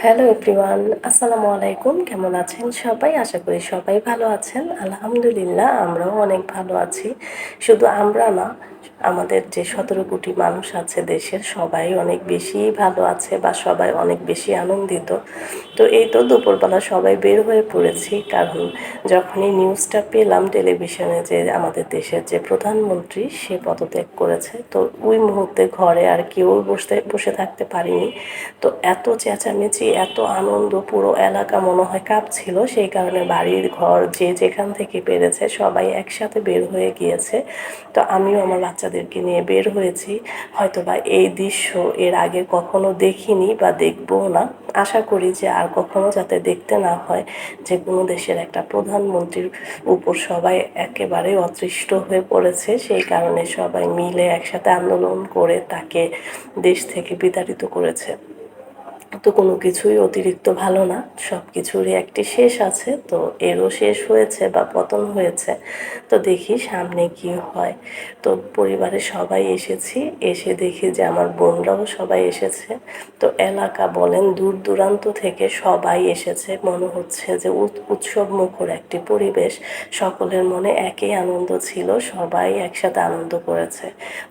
Hello everyone, আসসালামু আলাইকুম। কেমন আছেন সবাই? আশা করি সবাই ভালো আছেন। আলহামদুলিল্লাহ, আমরাও অনেক ভালো আছি। শুধু আমরা না, আমাদের যে ১৭ কোটি মানুষ আছে দেশের, সবাই অনেক বেশি ভালো আছে বা সবাই অনেক বেশি আনন্দিত। তো এই তো দুপুরবেলা সবাই বের হয়ে পড়েছি, কারণ যখনই নিউজটা পেলাম টেলিভিশনে যে আমাদের দেশের যে প্রধানমন্ত্রী সে পদত্যাগ করেছে, তো ওই মুহূর্তে ঘরে আর কেউ বসে থাকতে পারিনি। তো এত চেঁচামেচি, এত আনন্দ, পুরো এলাকা মনে হয় কাঁপছিল। সেই কারণে বাড়ির ঘর যে যেখান থেকে পেরেছে সবাই একসাথে বের হয়ে গিয়েছে। তো আমিও আমার বাচ্চাদেরকে নিয়ে বের হয়েছি। হয়তোবা এই দৃশ্য এর আগে কখনো দেখিনি বা দেখবও না। আশা করি যে আর কখনো যাতে দেখতে না হয় যে কোনো দেশের একটা প্রধানমন্ত্রীর উপর সবাই একেবারে অতৃষ্ট হয়ে পড়েছে। সেই কারণে সবাই মিলে একসাথে আন্দোলন করে তাকে দেশ থেকে বিতাড়িত করেছে। তো কোনো কিছুই অতিরিক্ত ভালো না, সব কিছুরই একটি শেষ আছে। তো এরও শেষ হয়েছে বা পতন হয়েছে। তো দেখি সামনে কি হয়। তো পরিবারের সবাই এসেছি, এসে দেখি যে আমার বোনরাও সবাই এসেছে। তো এলাকা বলেন দূর দূরান্ত থেকে সবাই এসেছে। মনে হচ্ছে যে উৎসব মুখর একটি পরিবেশ, সকলের মনে একই আনন্দ ছিল, সবাই একসাথে আনন্দ করেছে।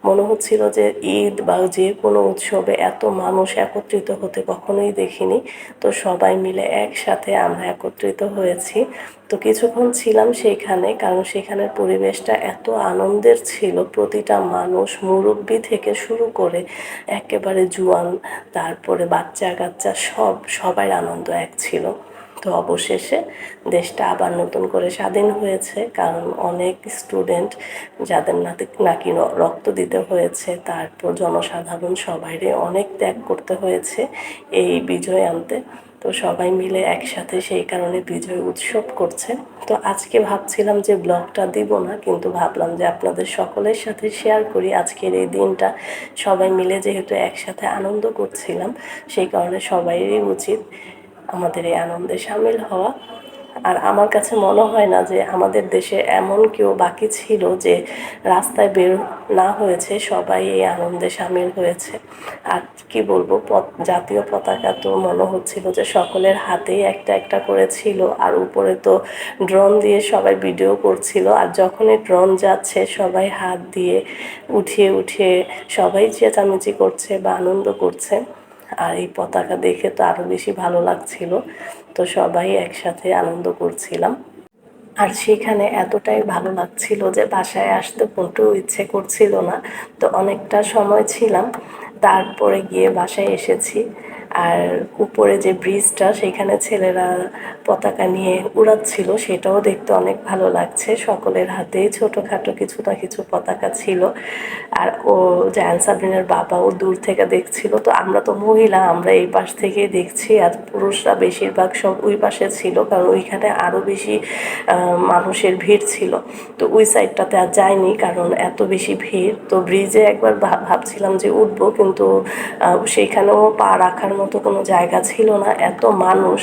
মনে হচ্ছিল যে ঈদ বা যে কোনো উৎসবে এত মানুষ একত্রিত হতে কখনোই দেখিনি। তো সবাই মিলে একসাথে আমরা একত্রিত হয়েছি। তো কিছুক্ষণ ছিলাম সেইখানে, কারণ সেখানের পরিবেশটা এত আনন্দের ছিল। প্রতিটা মানুষ, মুরব্বি থেকে শুরু করে একেবারে জুয়ান, তারপরে বাচ্চা কাচ্চা, সবাই আনন্দ এক ছিল। তো অবশেষে দেশটা আবার নতুন করে স্বাধীন হয়েছে, কারণ অনেক স্টুডেন্ট যাদের নাকি রক্ত দিতে হয়েছে, তারপর জনসাধারণ সবাইরে অনেক ত্যাগ করতে হয়েছে এই বিজয় আনতে। তো সবাই মিলে একসাথে সেই কারণে বিজয় উৎসব করছে। তো আজকে ভাবছিলাম যে ব্লগটা দিব না, কিন্তু ভাবলাম যে আপনাদের সকলের সাথে শেয়ার করি আজকের এই দিনটা। সবাই মিলে যেহেতু একসাথে আনন্দ করছিলাম, সেই কারণে সবাইরই উচিত আমাদের এই আনন্দে সামিল হওয়া। আর আমার কাছে মনে হয় না যে আমাদের দেশে এমন কেউ বাকি ছিল যে রাস্তায় বের না হয়েছে, সবাই এই আনন্দে সামিল হয়েছে। আর কি বলবো, জাতীয় পতাকা তো মনে হচ্ছিল যে সকলের হাতেই একটা একটা করে ছিল। আর উপরে তো ড্রোন দিয়ে সবাই ভিডিও করছিল, আর যখনই ড্রোন যাচ্ছে সবাই হাত দিয়ে উঠিয়ে উঠিয়ে সবাই চেঁচামেচি করছে বা আনন্দ করছে। আর এই পতাকা দেখে তো আরও বেশি ভালো লাগছিল। তো সবাই একসাথে আনন্দ করছিলাম। আর সেখানে এতটাই ভালো লাগছিল যে বাসায় আসতে মোটেও ইচ্ছে করছিল না। তো অনেকটা সময় ছিলাম, তারপরে গিয়ে বাসায় এসেছি। আর উপরে যে ব্রিজটা, সেখানে ছেলেরা পতাকা নিয়ে উড়াচ্ছিল, সেটাও দেখতে অনেক ভালো লাগছে। সকলের হাতেই ছোটোখাটো কিছু না কিছু পতাকা ছিল। আর ও জায়ান সাবরিনের বাবাও দূর থেকে দেখছিল। তো আমরা তো মহিলা, আমরা এই পাশ থেকেই দেখছি, আর পুরুষরা বেশিরভাগ সব ওই পাশে ছিল, কারণ ওইখানে আরও বেশি মানুষের ভিড় ছিল। তো ওই সাইডটাতে আর যাইনি, কারণ এত বেশি ভিড়। তো ব্রিজে একবার ভাবছিলাম যে উঠবো, কিন্তু সেইখানেও পা রাখার মতো কোনো জায়গা ছিল না, এত মানুষ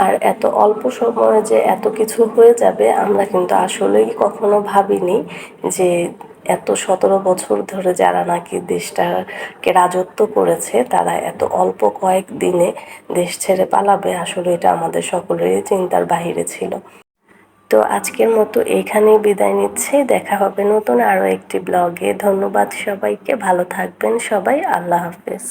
আর এত অল্প সময়ে যে এত কিছু হয়ে যাবে আমরা কিন্তু আসলেই কখনো ভাবিনি। যে এত ১৭ বছর ধরে যারা নাকি দেশটাকে রাজত্ব করেছে, তারা এত অল্প কয়েক দিনে দেশ ছেড়ে পালাবে, আসলে এটা আমাদের সকলেরই চিন্তার বাহিরে ছিল। তো আজকের মতো এখানেই বিদায় নিচ্ছি। দেখা হবে নতুন আরও একটি ব্লগে। ধন্যবাদ সবাইকে, ভালো থাকবেন সবাই। আল্লাহ হাফেজ।